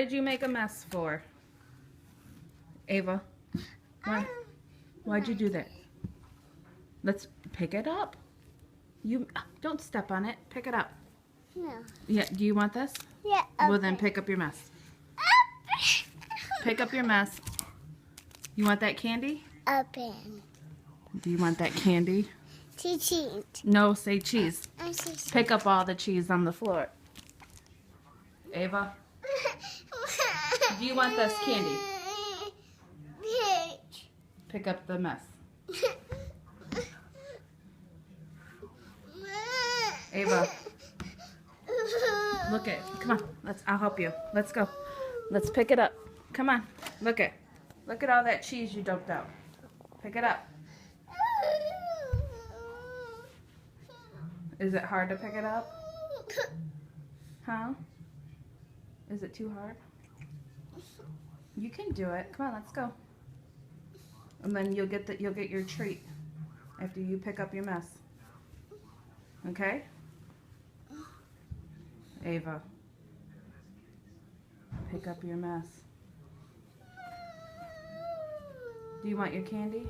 did you make a mess for? Ava? Why'd you do that? Let's pick it up. You don't step on it. Pick it up. No. Yeah, do you want this? Yeah. Well, then pick up your mess. Pick up your mess. You want that candy? Open. Do you want that candy? Cheese. No, say cheese. Pick up all the cheese on the floor. Ava? Do you want this candy? Pick up the mess. Ava. Look it. Come on. I'll help you. Let's go. Let's pick it up. Come on. Look it. Look at all that cheese you dumped out. Pick it up. Is it hard to pick it up? Huh? Is it too hard? You can do it. Come on, let's go. And then you'll get your treat after you pick up your mess. Okay? Ava. Pick up your mess. Do you want your candy?